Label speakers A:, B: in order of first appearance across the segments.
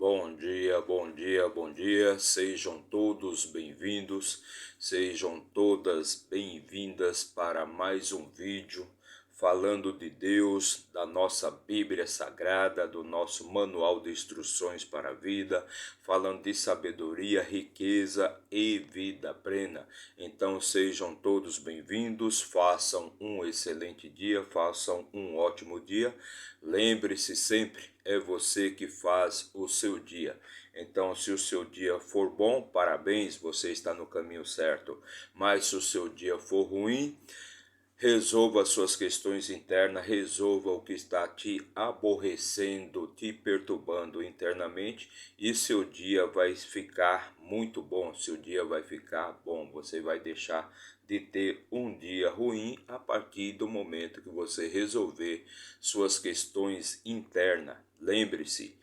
A: Bom dia, bom dia, bom dia. Sejam todos bem-vindos, sejam todas bem-vindas para mais um vídeo falando de Deus, da nossa Bíblia Sagrada, do nosso manual de instruções para a vida, falando de sabedoria, riqueza e vida plena. Então sejam todos bem-vindos, façam um excelente dia, façam um ótimo dia. Lembre-se sempre, é você que faz o seu dia. Então, se o seu dia for bom, parabéns, você está no caminho certo. Mas se o seu dia for ruim, resolva suas questões internas, resolva o que está te aborrecendo, te perturbando internamente, e seu dia vai ficar muito bom, seu dia vai ficar bom. Você vai deixar de ter um dia ruim a partir do momento que você resolver suas questões internas. Lembre-se,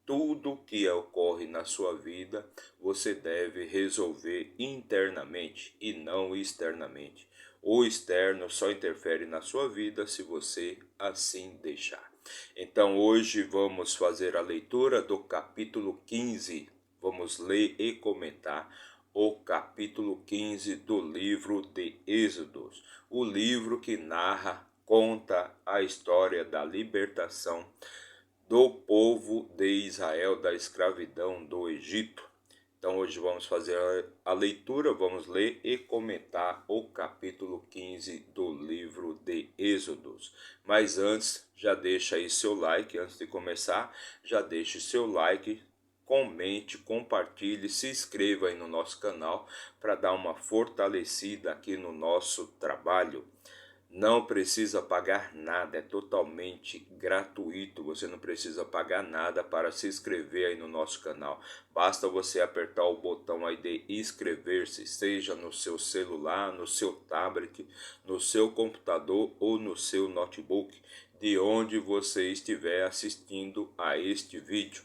A: tudo que ocorre na sua vida, você deve resolver internamente e não externamente. O externo só interfere na sua vida se você assim deixar. Então hoje vamos fazer a leitura do capítulo 15. Vamos ler e comentar o capítulo 15 do livro de Êxodos. O livro que conta a história da libertação do povo de Israel da escravidão do Egito. Então hoje vamos fazer a leitura, vamos ler e comentar o capítulo 15 do livro de Êxodos. Mas antes, já deixa aí seu like, antes de começar, já deixe seu like, comente, compartilhe, se inscreva aí no nosso canal para dar uma fortalecida aqui no nosso trabalho. Não precisa pagar nada, é totalmente gratuito, você não precisa pagar nada para se inscrever aí no nosso canal. Basta você apertar o botão aí de inscrever-se, seja no seu celular, no seu tablet, no seu computador ou no seu notebook, de onde você estiver assistindo a este vídeo.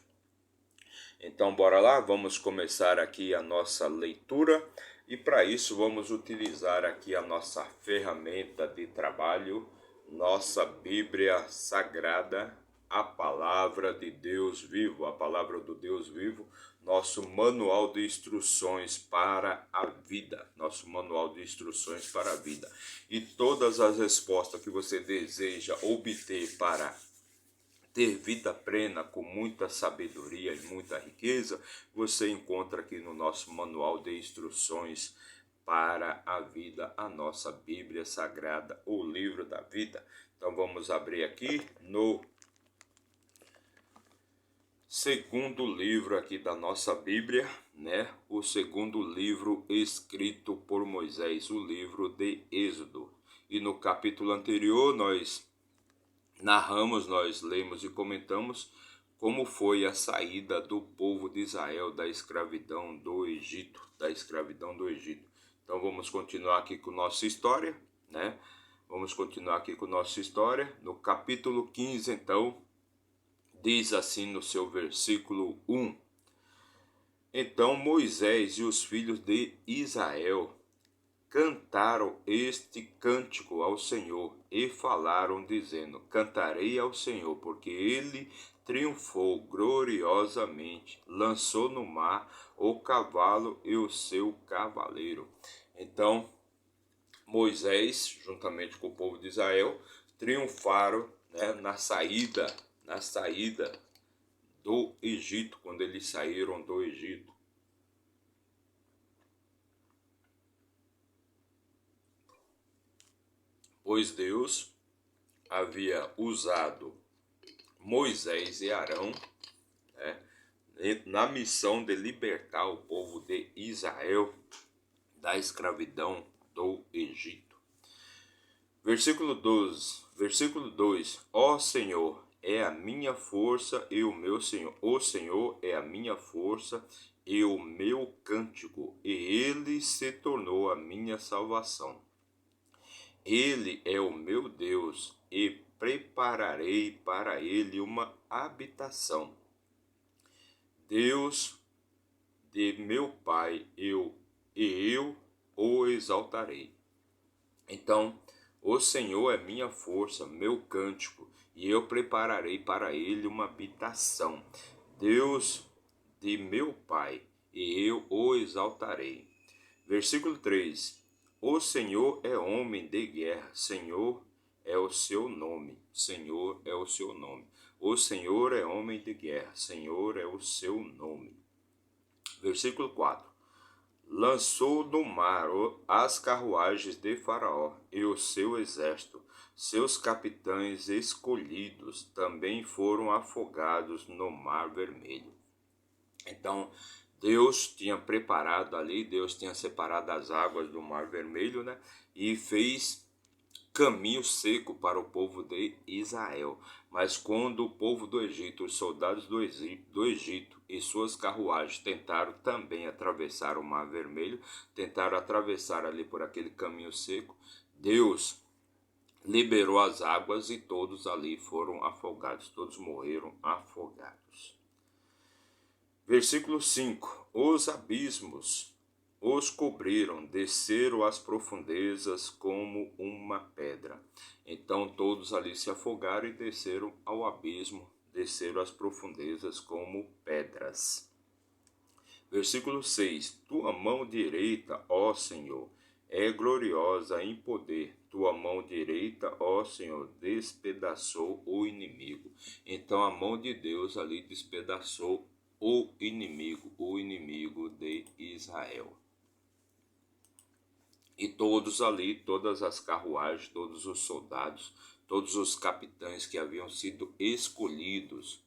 A: Então bora lá, vamos começar aqui a nossa leitura. E para isso vamos utilizar aqui a nossa ferramenta de trabalho, nossa Bíblia Sagrada, a Palavra de Deus Vivo, a Palavra do Deus Vivo, nosso manual de instruções para a vida, nosso manual de instruções para a vida. E todas as respostas que você deseja obter para ter vida plena com muita sabedoria e muita riqueza, você encontra aqui no nosso manual de instruções para a vida, a nossa Bíblia Sagrada, o livro da vida. Então vamos abrir aqui no segundo livro aqui da nossa Bíblia, né? O segundo livro escrito por Moisés, o livro de Êxodo. E no capítulo anterior nós lemos e comentamos como foi a saída do povo de Israel da escravidão do Egito, Então vamos continuar aqui com nossa história, né? Vamos continuar aqui com nossa história. No capítulo 15, então, diz assim no seu versículo 1: Então Moisés e os filhos de Israel cantaram este cântico ao Senhor e falaram, dizendo: Cantarei ao Senhor, porque ele triunfou gloriosamente, lançou no mar o cavalo e o seu cavaleiro. Então, Moisés, juntamente com o povo de Israel, triunfaram, né, na saída do Egito, quando eles saíram do Egito. Pois Deus havia usado Moisés e Arão, né, na missão de libertar o povo de Israel da escravidão do Egito. Versículo 2: Ó Senhor, é a minha força e o meu Senhor. O Senhor é a minha força e o meu cântico, e ele se tornou a minha salvação. Ele é o meu Deus, e prepararei para ele uma habitação. Deus de meu pai, eu o exaltarei. Então, o Senhor é minha força, meu cântico, e eu prepararei para ele uma habitação. Deus de meu pai, e eu o exaltarei. Versículo 3: O Senhor é homem de guerra, Senhor é o seu nome, Senhor é o seu nome. O Senhor é homem de guerra, Senhor é o seu nome. Versículo 4: Lançou no mar as carruagens de Faraó e o seu exército. Seus capitães escolhidos também foram afogados no Mar Vermelho. Então, Deus tinha preparado ali, Deus tinha separado as águas do Mar Vermelho, né? E fez caminho seco para o povo de Israel. Mas quando o povo do Egito, os soldados do Egito e suas carruagens tentaram também atravessar o Mar Vermelho, tentaram atravessar ali por aquele caminho seco, Deus liberou as águas e todos ali foram afogados, todos morreram afogados. Versículo 5: Os abismos os cobriram, desceram às profundezas como uma pedra. Então todos ali se afogaram e desceram ao abismo, desceram às profundezas como pedras. Versículo 6: Tua mão direita, ó Senhor, é gloriosa em poder. Tua mão direita, ó Senhor, despedaçou o inimigo. Então a mão de Deus ali despedaçou o inimigo de Israel. E todos ali, todas as carruagens, todos os soldados, todos os capitães que haviam sido escolhidos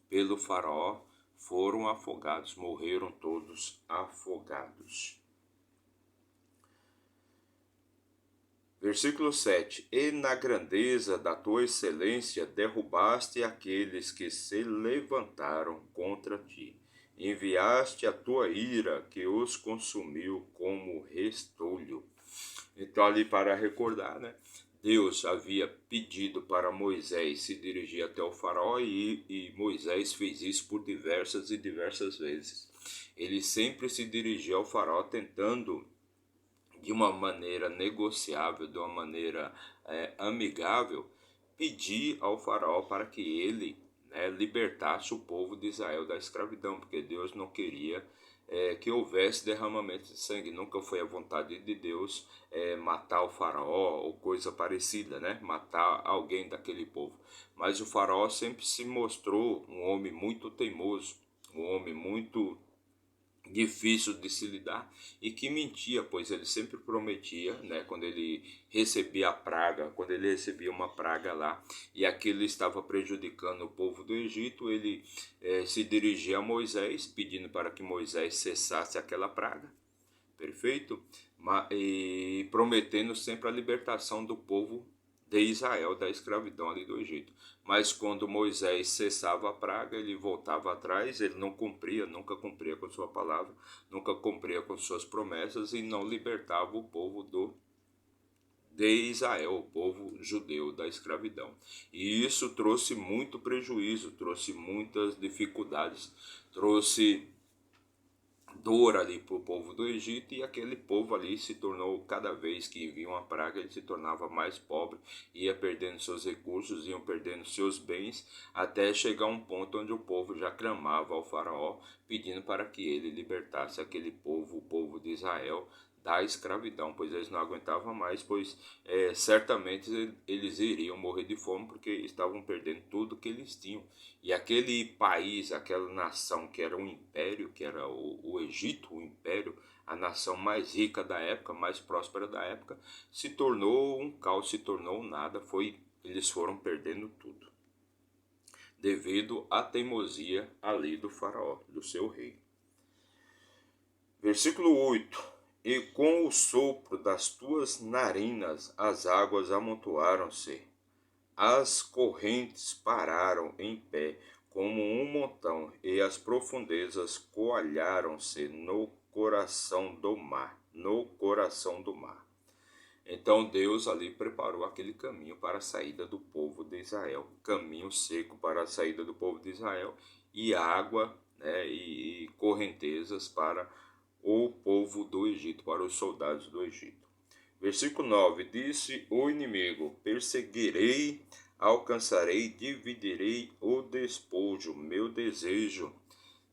A: pelo faraó foram afogados, morreram todos afogados. Versículo 7: E na grandeza da tua excelência derrubaste aqueles que se levantaram contra ti. Enviaste a tua ira que os consumiu como restolho. Então, ali para recordar, né? Deus havia pedido para Moisés se dirigir até o faraó e Moisés fez isso por diversas e diversas vezes. Ele sempre se dirigia ao faraó tentando, de uma maneira negociável, de uma maneira amigável, pedir ao faraó para que ele libertasse o povo de Israel da escravidão, porque Deus não queria que houvesse derramamento de sangue. Nunca foi a vontade de Deus matar o faraó ou coisa parecida, né? Matar alguém daquele povo. Mas o faraó sempre se mostrou um homem muito teimoso, um homem muito difícil de se lidar e que mentia, pois ele sempre prometia, né, quando ele recebia a praga, quando ele recebia uma praga lá e aquilo estava prejudicando o povo do Egito, ele se dirigia a Moisés pedindo para que Moisés cessasse aquela praga, perfeito? E prometendo sempre a libertação do povo de Israel da escravidão ali do Egito. Mas quando Moisés cessava a praga, ele voltava atrás, ele não cumpria, nunca cumpria com sua palavra, nunca cumpria com suas promessas e não libertava o povo de Israel, o povo judeu da escravidão. E isso trouxe muito prejuízo, trouxe muitas dificuldades, trouxe dor ali para o povo do Egito, e aquele povo ali se tornou, cada vez que vinha uma praga, ele se tornava mais pobre, ia perdendo seus recursos, iam perdendo seus bens, até chegar a um ponto onde o povo já clamava ao faraó, pedindo para que ele libertasse aquele povo, o povo de Israel, da escravidão, pois eles não aguentavam mais, pois certamente eles iriam morrer de fome, porque estavam perdendo tudo que eles tinham. E aquele país, aquela nação que era um império, que era o Egito, o império, a nação mais rica da época, mais próspera da época, se tornou um caos, se tornou um nada, eles foram perdendo tudo, devido à teimosia ali do faraó, do seu rei. Versículo 8: E com o sopro das tuas narinas as águas amontoaram-se, as correntes pararam em pé como um montão, e as profundezas coalharam-se no coração do mar, no coração do mar. Então Deus ali preparou aquele caminho para a saída do povo de Israel, caminho seco para a saída do povo de Israel, e água, né, e correntezas para o povo do Egito, para os soldados do Egito. Versículo 9: Disse o inimigo: perseguirei, alcançarei, dividirei o despojo. Meu desejo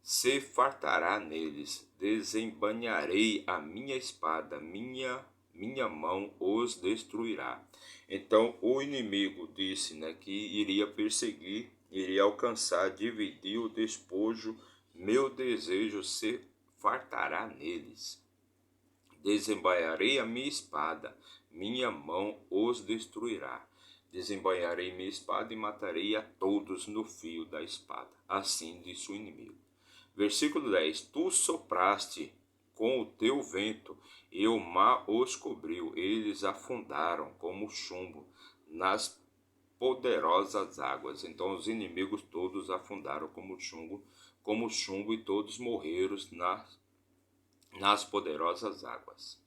A: se fartará neles. Desembainharei a minha espada, minha mão os destruirá. Então o inimigo disse, né, que iria perseguir, iria alcançar, dividir o despojo. Meu desejo se fartará neles. Desembainharei a minha espada, minha mão os destruirá. Desembainharei minha espada e matarei a todos no fio da espada. Assim disse o inimigo. Versículo 10. Tu sopraste com o teu vento, e o mar os cobriu. Eles afundaram como chumbo nas poderosas águas. Então os inimigos todos afundaram como chumbo, e todos morreram nas poderosas águas.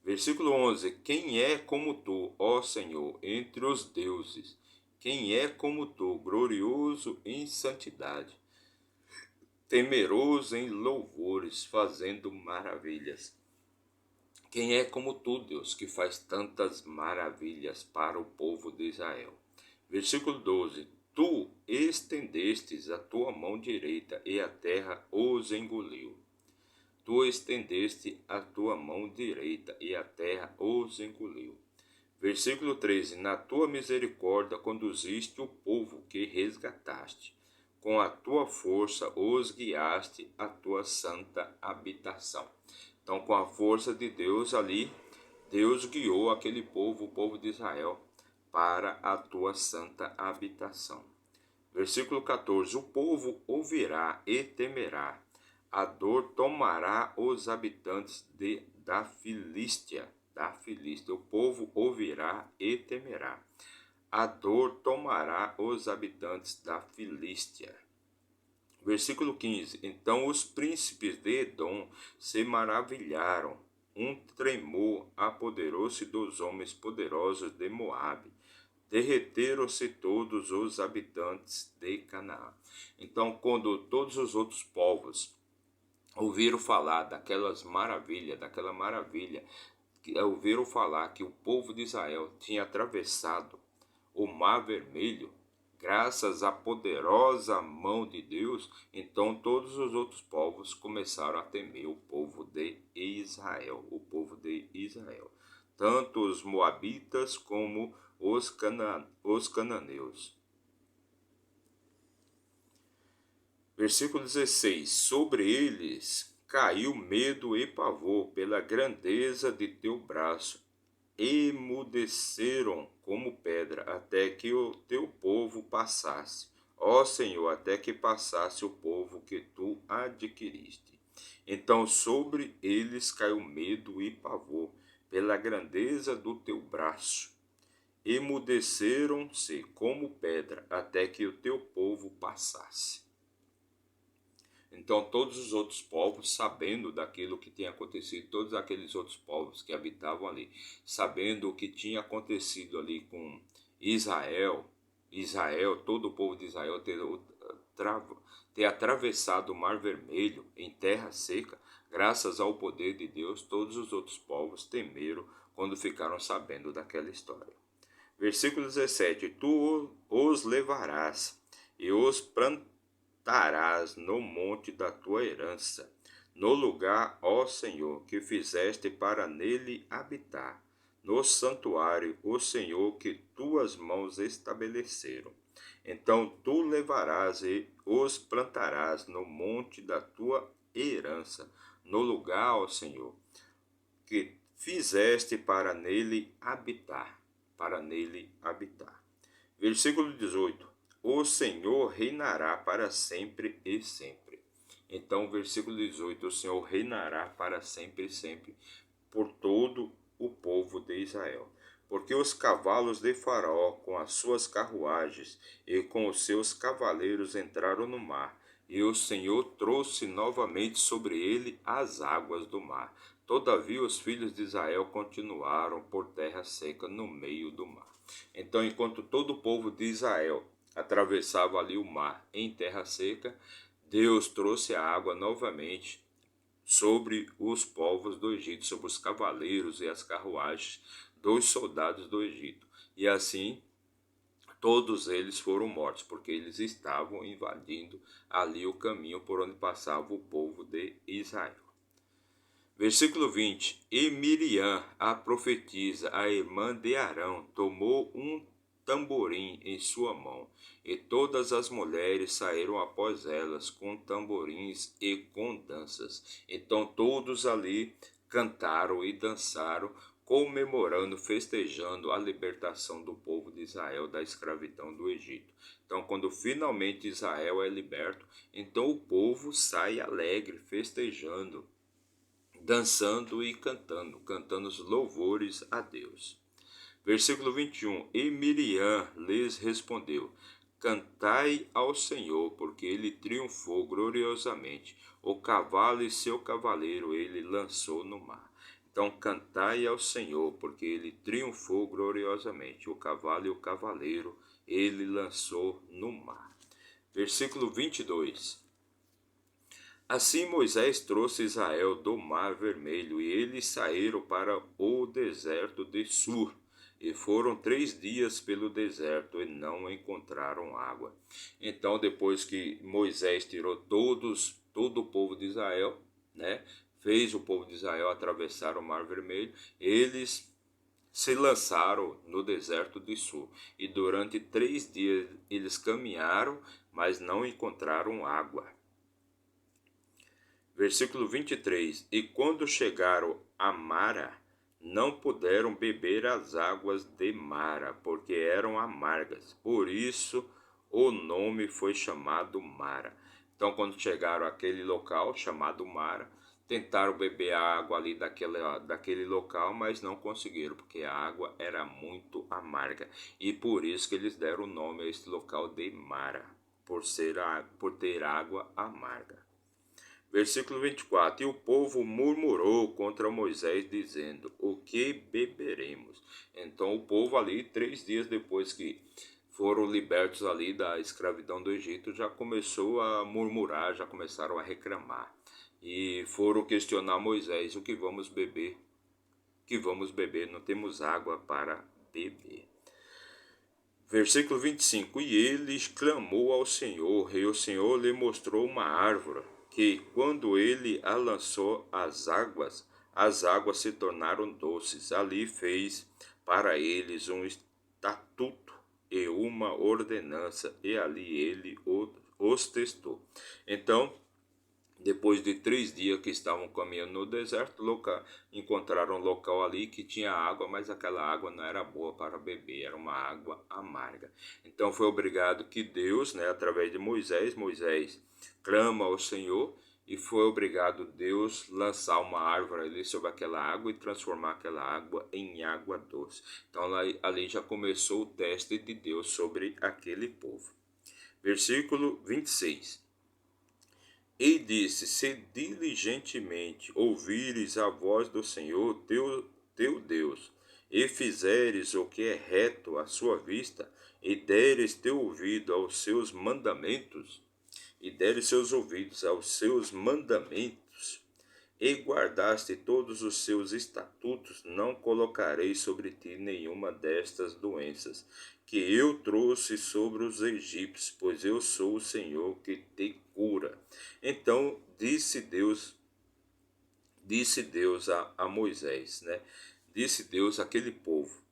A: Versículo 11. Quem é como tu, ó Senhor, entre os deuses? Quem é como tu, glorioso em santidade, temeroso em louvores, fazendo maravilhas? Quem é como tu, Deus, que faz tantas maravilhas para o povo de Israel? Versículo 12. Tu estendestes a tua mão direita, e a terra os engoliu. Tu estendeste a tua mão direita, e a terra os engoliu. Versículo 13. Na tua misericórdia conduziste o povo que resgataste. Com a tua força os guiaste à tua santa habitação. Então, com a força de Deus ali, Deus guiou aquele povo, o povo de Israel, para a tua santa habitação. Versículo 14. O povo ouvirá e temerá. A dor tomará os habitantes da Filístia. O povo ouvirá e temerá. A dor tomará os habitantes da Filístia. Versículo 15. Então os príncipes de Edom se maravilharam. Um tremor apoderou-se dos homens poderosos de Moabe. Derreteram-se todos os habitantes de Canaã. Então, quando todos os outros povos ouviram falar daquela maravilha, ouviram falar que o povo de Israel tinha atravessado o Mar Vermelho, graças à poderosa mão de Deus, então todos os outros povos começaram a temer o povo de Israel, tanto os moabitas como os cananeus. Versículo 16. Sobre eles caiu medo e pavor pela grandeza de teu braço. Emudeceram como pedra até que o teu povo passasse. Ó Senhor, até que passasse o povo que tu adquiriste. Então sobre eles caiu medo e pavor pela grandeza do teu braço. Emudeceram-se como pedra até que o teu povo passasse. Então todos os outros povos, sabendo daquilo que tinha acontecido, todos aqueles outros povos que habitavam ali, sabendo o que tinha acontecido ali com Israel, todo o povo de Israel ter atravessado o Mar Vermelho em terra seca, graças ao poder de Deus, todos os outros povos temeram quando ficaram sabendo daquela história. Versículo 17. Tu os levarás e os plantarás no monte da tua herança, no lugar, ó Senhor, que fizeste para nele habitar, no santuário, ó Senhor, que tuas mãos estabeleceram. Então tu levarás e os plantarás no monte da tua herança, no lugar, ó Senhor, que fizeste para nele habitar. Versículo 18. O Senhor reinará para sempre e sempre. Então, versículo 18. O Senhor reinará para sempre e sempre por todo o povo de Israel. Porque os cavalos de Faraó, com as suas carruagens e com os seus cavaleiros, entraram no mar, e o Senhor trouxe novamente sobre ele as águas do mar. Todavia os filhos de Israel continuaram por terra seca no meio do mar. Então, enquanto todo o povo de Israel atravessava ali o mar em terra seca, Deus trouxe a água novamente sobre os povos do Egito, sobre os cavaleiros e as carruagens dos soldados do Egito. E assim todos eles foram mortos, porque eles estavam invadindo ali o caminho por onde passava o povo de Israel. Versículo 20. E Miriam, a profetisa, a irmã de Arão, tomou um tamborim em sua mão, e todas as mulheres saíram após elas com tamborins e com danças. Então todos ali cantaram e dançaram, comemorando, festejando a libertação do povo de Israel da escravidão do Egito. Então, quando finalmente Israel é liberto, então o povo sai alegre, festejando, dançando e cantando os louvores a Deus. Versículo 21. E Miriam lhes respondeu: Cantai ao Senhor, porque ele triunfou gloriosamente. O cavalo e seu cavaleiro ele lançou no mar. Então, cantai ao Senhor, porque ele triunfou gloriosamente. O cavalo e o cavaleiro ele lançou no mar. Versículo 22. Assim Moisés trouxe Israel do Mar Vermelho, e eles saíram para o deserto de Sur, e foram 3 dias pelo deserto, e não encontraram água. Então, depois que Moisés tirou todo o povo de Israel, né, fez o povo de Israel atravessar o Mar Vermelho, eles se lançaram no deserto de Sur, e durante 3 dias eles caminharam, mas não encontraram água. Versículo 23. E quando chegaram a Mara, não puderam beber as águas de Mara, porque eram amargas. Por isso o nome foi chamado Mara. Então, quando chegaram àquele local chamado Mara, tentaram beber a água ali daquele local, mas não conseguiram, porque a água era muito amarga. E por isso que eles deram o nome a este local de Mara, por ter água amarga. Versículo 24. E o povo murmurou contra Moisés, dizendo: O que beberemos? Então o povo ali, 3 dias depois que foram libertos ali da escravidão do Egito, já começou a murmurar, já começaram a reclamar. E foram questionar Moisés: o que vamos beber? O que vamos beber? Não temos água para beber. Versículo 25. E ele clamou ao Senhor, e o Senhor lhe mostrou uma árvore, que, quando ele a lançou às águas, as águas se tornaram doces. Ali fez para eles um estatuto e uma ordenança, e ali ele os testou. Então, depois de 3 dias que estavam caminhando no deserto, encontraram um local ali que tinha água, mas aquela água não era boa para beber, era uma água amarga. Então foi obrigado que Deus, através de Moisés clama ao Senhor, e foi obrigado Deus lançar uma árvore ali sobre aquela água e transformar aquela água em água doce. Então ali já começou o teste de Deus sobre aquele povo. Versículo 26. E disse: Se diligentemente ouvires a voz do Senhor teu Deus, e fizeres o que é reto à sua vista, e deres teu ouvido aos seus mandamentos, e guardaste todos os seus estatutos, não colocarei sobre ti nenhuma destas doenças que eu trouxe sobre os egípcios, pois eu sou o Senhor que te cura. Então disse Deus a Moisés, Disse Deus àquele povo: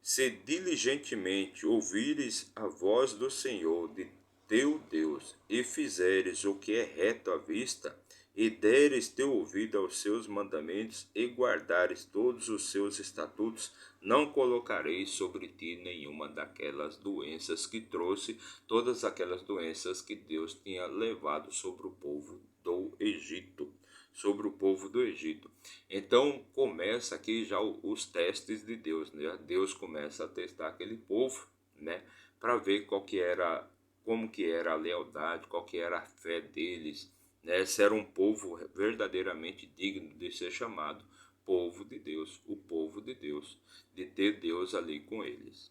A: se diligentemente ouvires a voz do Senhor, de teu Deus, e fizeres o que é reto à vista, e deres teu ouvido aos seus mandamentos, e guardares todos os seus estatutos, não colocarei sobre ti nenhuma daquelas doenças que trouxe, todas aquelas doenças que Deus tinha levado sobre o povo do Egito. Então começa aqui já os testes de Deus, Deus começa a testar aquele povo, para ver como que era a lealdade, qual que era a fé deles, se era um povo verdadeiramente digno de ser chamado povo de Deus, o povo de Deus, de ter Deus ali com eles.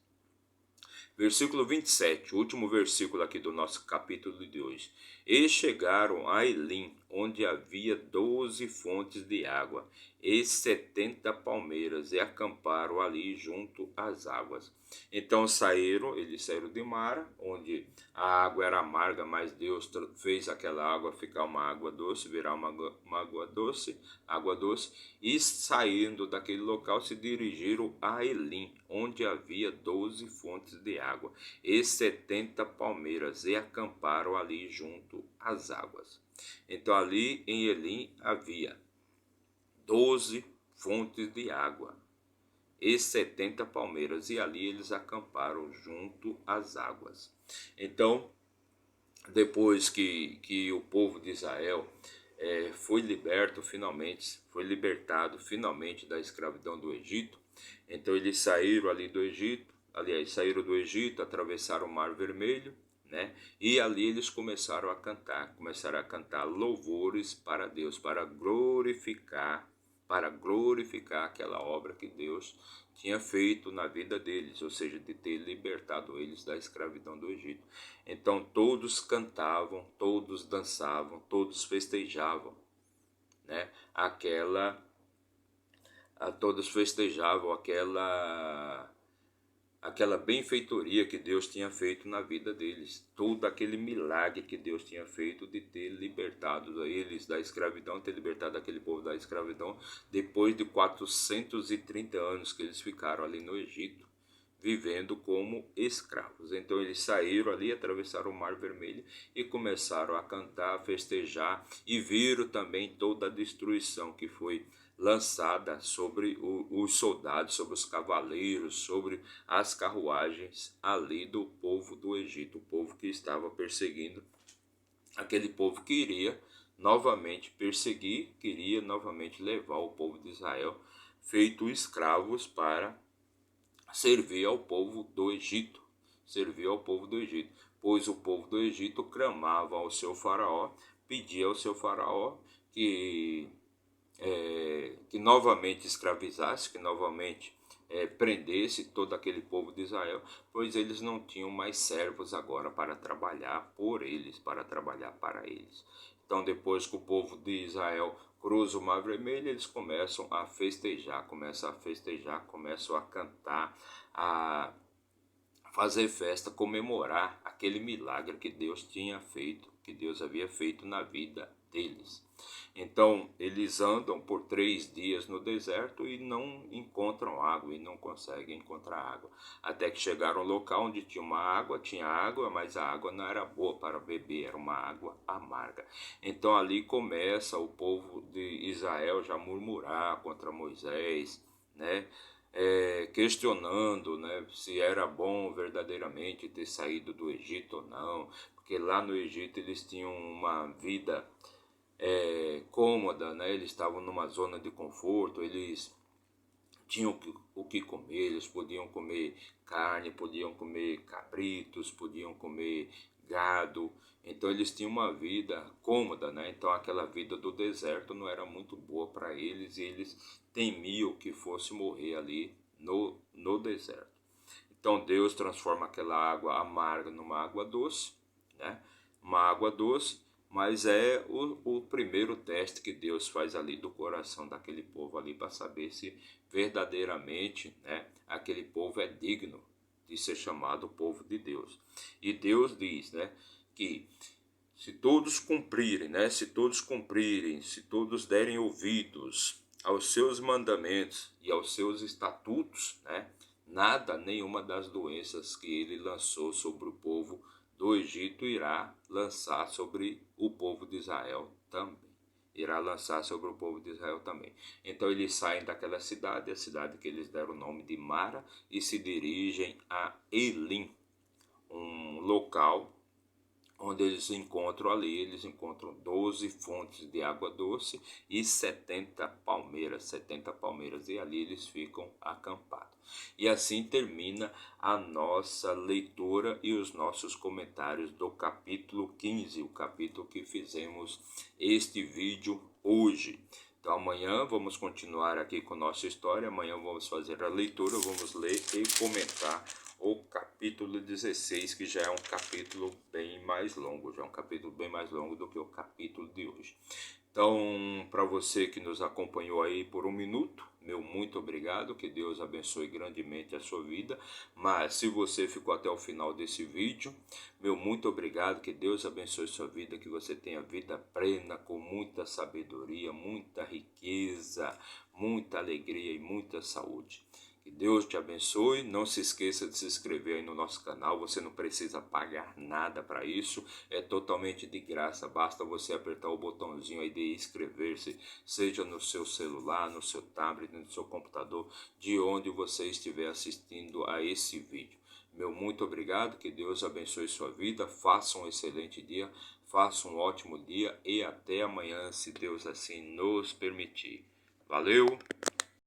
A: Versículo 27, o último versículo aqui do nosso capítulo de hoje. E chegaram a Elim, onde havia 12 fontes de água e 70 palmeiras, e acamparam ali junto às águas. Então eles saíram de Mara, onde a água era amarga, mas Deus fez aquela água ficar uma água doce, virar uma água doce, e saindo daquele local se dirigiram a Elim, onde havia 12 fontes de água e 70 palmeiras, e acamparam ali junto às águas. Então ali em Elim havia 12 fontes de água e 70 palmeiras, e ali eles acamparam junto às águas. Então, depois que o povo de Israel foi libertado finalmente da escravidão do Egito, então eles saíram ali do Egito, saíram do Egito, atravessaram o Mar Vermelho, né? E ali eles começaram a cantar louvores para Deus, para glorificar aquela obra que Deus tinha feito na vida deles, ou seja, de ter libertado eles da escravidão do Egito. Então todos cantavam, todos dançavam, todos festejavam, né? Todos festejavam aquela benfeitoria que Deus tinha feito na vida deles, todo aquele milagre que Deus tinha feito de ter libertado eles da escravidão, ter libertado aquele povo da escravidão, depois de 430 anos que eles ficaram ali no Egito, vivendo como escravos. Então eles saíram ali, atravessaram o Mar Vermelho e começaram a cantar, a festejar, e viram também toda a destruição que foi lançada sobre os soldados, sobre os cavaleiros, sobre as carruagens ali do povo do Egito, o povo que estava perseguindo, aquele povo que iria novamente perseguir, queria novamente levar o povo de Israel feito escravos para servir ao povo do Egito, pois o povo do Egito clamava ao seu faraó, pedia ao seu faraó que novamente escravizasse, que novamente prendesse todo aquele povo de Israel, pois eles não tinham mais servos agora para trabalhar por eles, para trabalhar para eles. Então, depois que o povo de Israel cruza o Mar Vermelho, eles começam a festejar, começam a cantar, a fazer festa, comemorar aquele milagre que Deus tinha feito, que Deus havia feito na vida deles. Então eles andam por 3 dias no deserto e não encontram água, e não conseguem encontrar água, até que chegaram ao local onde tinha água, mas a água não era boa para beber, era uma água amarga. Então ali começa o povo de Israel já murmurar contra Moisés, né? Questionando, né, se era bom verdadeiramente ter saído do Egito ou não, porque lá no Egito eles tinham uma vida cômoda, né? Eles estavam numa zona de conforto, eles tinham o que comer, eles podiam comer carne, podiam comer cabritos, podiam comer gado, então eles tinham uma vida cômoda, né? Então aquela vida do deserto não era muito boa para eles, e eles temiam que fosse morrer ali no deserto. Então Deus transforma aquela água amarga numa água doce, né? Uma água doce, mas é o primeiro teste que Deus faz ali do coração daquele povo ali, para saber se verdadeiramente, né, aquele povo é digno de ser chamado povo de Deus. E Deus diz, né, que se todos cumprirem, né, se todos derem ouvidos aos seus mandamentos e aos seus estatutos, né, nenhuma das doenças que ele lançou sobre o povo do Egito irá lançar sobre o povo de Israel também. Então eles saem daquela cidade, a cidade que eles deram o nome de Mara, e se dirigem a Elim, um local onde eles encontram 12 fontes de água doce e 70 palmeiras, e ali eles ficam acampados. E assim termina a nossa leitura e os nossos comentários do capítulo 15, o capítulo que fizemos este vídeo hoje. Então amanhã vamos continuar aqui com nossa história, amanhã vamos fazer a leitura, vamos ler e comentar o capítulo 16, que já é um capítulo bem mais longo, já é um capítulo bem mais longo do que o capítulo de hoje. Então, para você que nos acompanhou aí por um minuto, meu muito obrigado, que Deus abençoe grandemente a sua vida. Mas se você ficou até o final desse vídeo, meu muito obrigado, que Deus abençoe sua vida, que você tenha vida plena, com muita sabedoria, muita riqueza, muita alegria e muita saúde. Que Deus te abençoe. Não se esqueça de se inscrever aí no nosso canal. Você não precisa pagar nada para isso. É totalmente de graça. Basta você apertar o botãozinho aí de inscrever-se, seja no seu celular, no seu tablet, no seu computador, de onde você estiver assistindo a esse vídeo. Meu muito obrigado. Que Deus abençoe sua vida. Faça um excelente dia. Faça um ótimo dia e até amanhã, se Deus assim nos permitir. Valeu!